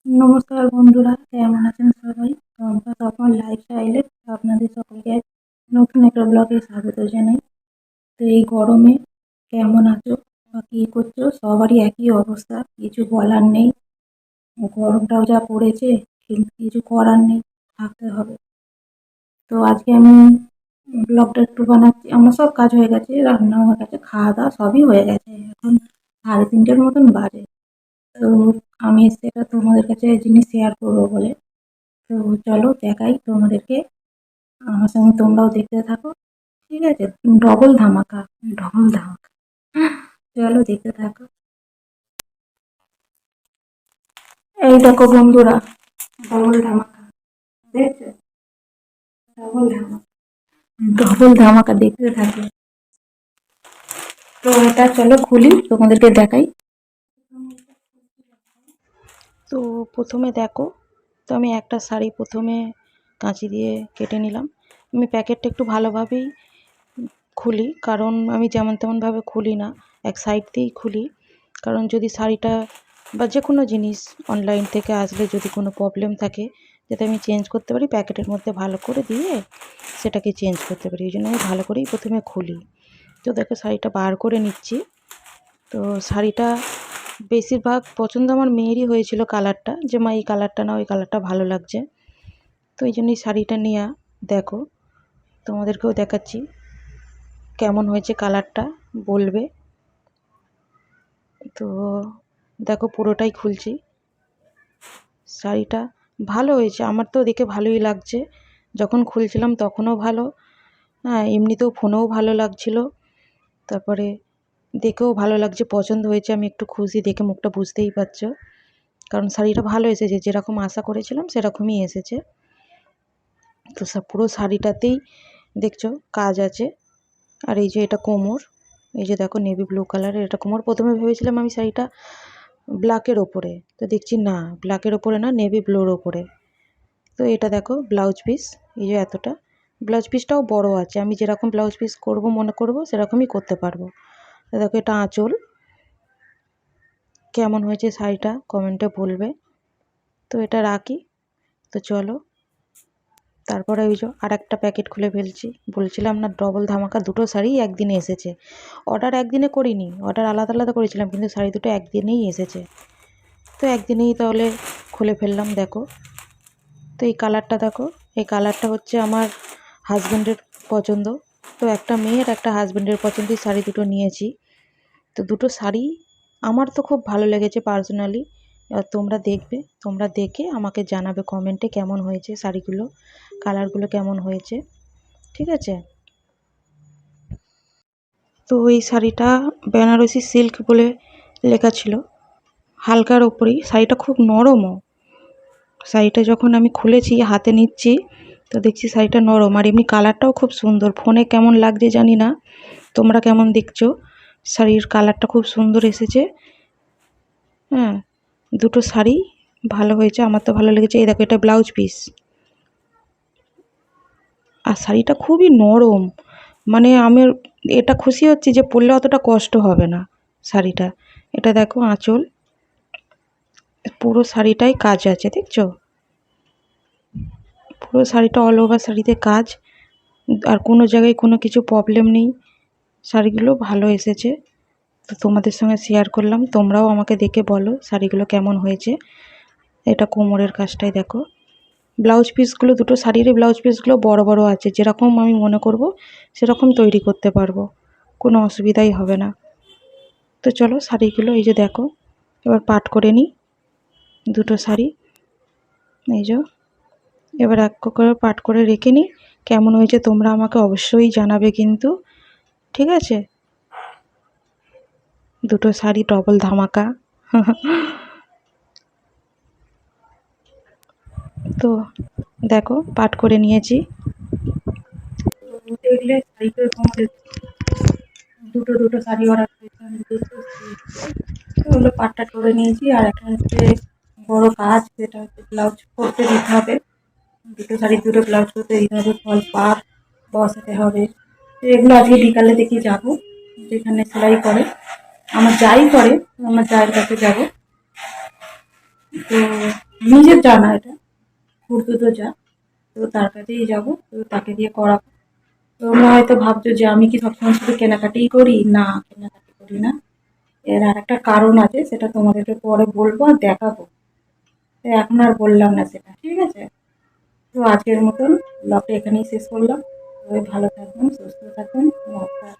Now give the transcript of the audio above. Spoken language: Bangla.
নমস্কার বন্ধুরা, কেমন আছেন সবাই? চম্পা তপন লাইফস্টাইলে আপনাদের সকলকে নতুন একটা ব্লগে স্বাগত জানাই। তো এই গরমে কেমন আছো বা কি করছো? সবারই একই অবস্থা, কিছু বলার নেই। গরমটাও যা পড়েছে, কিন্তু কিছু করার নেই, থাকতে হবে। তো আজকে আমি ব্লগটা একটু বানাচ্ছি। আমার সব কাজ হয়ে গেছে, রান্না হয়ে গেছে, খাওয়া দাওয়া সবই হয়ে গেছে। এখন 3:30টার মতন বাজে। তো আমি সেটা তোমাদের কাছে জিনিস শেয়ার করবো বলে। তো চলো দেখাই তোমাদেরকে, আমার সঙ্গে তোমরাও দেখতে থাকো। ঠিক আছে? ডবল ধামাকা, ডবল ধামাকা। চলো দেখতে থাকো। এই দেখো বন্ধুরা, ডবল ধামাকা দেখছো? ডবল ধামাকা, ডবল ধামাকা দেখতে থাকো। তো এটা চলো খুলি, তোমাদেরকে দেখাই। তো প্রথমে দেখো, তো আমি একটা শাড়ি প্রথমে কাঁচি দিয়ে কেটে নিলাম। আমি প্যাকেটটা একটু ভালোভাবেই খুলি, কারণ আমি যেমন তেমনভাবে খুলি না, এক সাইড দিয়েই খুলি। কারণ যদি শাড়িটা বা যে কোনো জিনিস অনলাইন থেকে আসলে যদি কোনো প্রবলেম থাকে, যাতে আমি চেঞ্জ করতে পারি, প্যাকেটের মধ্যে ভালো করে দিয়ে সেটাকে চেঞ্জ করতে পারি, এই জন্য আমি ভালো করেই প্রথমে খুলি। তো দেখো শাড়িটা বার করে নিচ্ছি। তো শাড়িটা বেশিরভাগ পছন্দ আমার মেয়েরই হয়েছিল কালারটা, যে মা এই কালারটা না, ওই কালারটা ভালো লাগছে। তো এই জন্যই শাড়িটা নেওয়া। দেখো, তোমাদেরকেও দেখাচ্ছি কেমন হয়েছে কালারটা, বলবে। তো দেখো পুরোটাই খুলছি। শাড়িটা ভালো হয়েছে, আমার তো দেখে ভালোই লাগছে। যখন খুলছিলাম তখনও ভালো, হ্যাঁ এমনিতেও ফোনেও ভালো লাগছিল। তারপরে দেখেও ভালো লাগছে, পছন্দ হয়েছে। আমি একটু খুশি, দেখে মুখটা বুঝতেই পারছো। কারণ শাড়িটা ভালো এসেছে, যেরকম আশা করেছিলাম সেরকমই এসেছে। তো পুরো শাড়িটাতেই দেখছো কাজ আছে। আর এই যে এটা কোমর, এই যে দেখো নেভি ব্লু কালারের এটা কোমর। প্রথমে ভেবেছিলাম আমি শাড়িটা ব্ল্যাকের ওপরে, তো দেখছি না, ব্ল্যাকের ওপরে না, নেভি ব্লুর ওপরে। তো এটা দেখো ব্লাউজ পিস, এই যে এতটা ব্লাউজ পিসটাও বড় আছে। আমি যেরকম ব্লাউজ পিস করব মনে করব সেরকমই করতে পারবো। তো দেখো এটা আঁচল। কেমন হয়েছে শাড়িটা কমেন্টে বলবে। তো এটা রাখি। তো চলো, তারপরে ওই যে আর একটা প্যাকেট খুলে ফেলছি। বলছিলাম না ডবল ধামাকা, দুটো শাড়ি একদিনে এসেছে। অর্ডার একদিনে করিনি, অর্ডার আলাদা আলাদা করেছিলাম, কিন্তু শাড়ি দুটো একদিনেই এসেছে। তো একদিনেই তাহলে খুলে ফেললাম। দেখো, তো এই কালারটা দেখো, এই কালারটা হচ্ছে আমার হাজব্যান্ডের পছন্দ। তো একটা মেয়ের একটা হাজব্যান্ডের পছন্দের শাড়ি দুটো নিয়েছি। তো দুটো শাড়ি আমার তো খুব ভালো লেগেছে পার্সোনালি। এবার তোমরা দেখবে, তোমরা দেখে আমাকে জানাবে কমেন্টে কেমন হয়েছে শাড়িগুলো, কালারগুলো কেমন হয়েছে। ঠিক আছে? তো এই শাড়িটা বেনারসি সিল্ক বলে লেখা ছিল, হালকার ওপরেই। শাড়িটা খুব নরমও। শাড়িটা যখন আমি খুলেছি, হাতে নিচ্ছি, তো দেখছি শাড়িটা নরম। আর এমনি কালারটাও খুব সুন্দর। ফোনে কেমন লাগছে জানি না, তোমরা কেমন দেখছো। শাড়ির কালারটা খুব সুন্দর এসেছে। হ্যাঁ, দুটো শাড়ি ভালো হয়েছে, আমার তো ভালো লেগেছে। এই দেখো এটা ব্লাউজ পিস। আর শাড়িটা খুবই নরম, মানে আমি এটা খুশি হচ্ছি যে পরলে অতটা কষ্ট হবে না শাড়িটা। এটা দেখো আঁচল, পুরো শাড়িটাই কাজ আছে, দেখছো? পুরো শাড়িটা অল ওভার শাড়িতে কাজ, আর কোনো জায়গায় কোনো কিছু প্রবলেম নেই। শাড়িগুলো ভালো এসেছে। তো তোমাদের সঙ্গে শেয়ার করলাম, তোমরাও আমাকে দেখে বলো শাড়িগুলো কেমন হয়েছে। এটা কোমরের কাজটাই দেখো। ব্লাউজ পিসগুলো, দুটো শাড়িরই ব্লাউজ পিসগুলো বড় বড় আছে। যেরকম আমি মনে করব সেরকম তৈরি করতে পারবো, কোনো অসুবিধাই হবে না। তো চলো শাড়িগুলো এই যে দেখো, এবার পাট করে নিই দুটো শাড়ি। এই যে এবার এক করে পাট করে রেখে নিই। কেমন হয়েছে তোমরা আমাকে অবশ্যই জানাবে কিন্তু। ঠিক আছে? দুটো শাড়ি ডবল ধামাকা। তো দেখো পাট করে নিয়েছি। দেখলে শাড়িটা তোমাদের দুটো দুটো শাড়ি অর্ডার করেছিলাম, ওগুলো পাটটা করে নিয়েছি। আর একটা হচ্ছে বড় কাজ, যেটা হচ্ছে ব্লাউজ করতে দিতে হবে। দুটো শাড়ির দুটো ব্লাউজ করতে দিতে হবে, ফল পাড় বসাতে হবে। তো এগুলো আজকে বিকালে দেখি যাব, যেখানে সেলাই করে, আমার যাই করে, আমার জায়ের কাছে যাব। তো নিজের জানা এটা, খুড়তুতো যা। তো তার কাছেই যাবো, তো তাকে দিয়ে করাবো। তোমরা হয়তো ভাবছো যে আমি কি সবসময় শুধু কেনাকাটিই করি, না কেনাকাটি করি না, এর আর একটা কারণ আছে, সেটা তোমাদেরকে পরে বলবো আর দেখাবো। তো এখন আর বললাম না সেটা, ঠিক আছে? তো আজকের মতন ব্লগটা এখানেই শেষ করলাম। সবাই ভালো থাকবেন, সুস্থ থাকবেন, নমস্কার।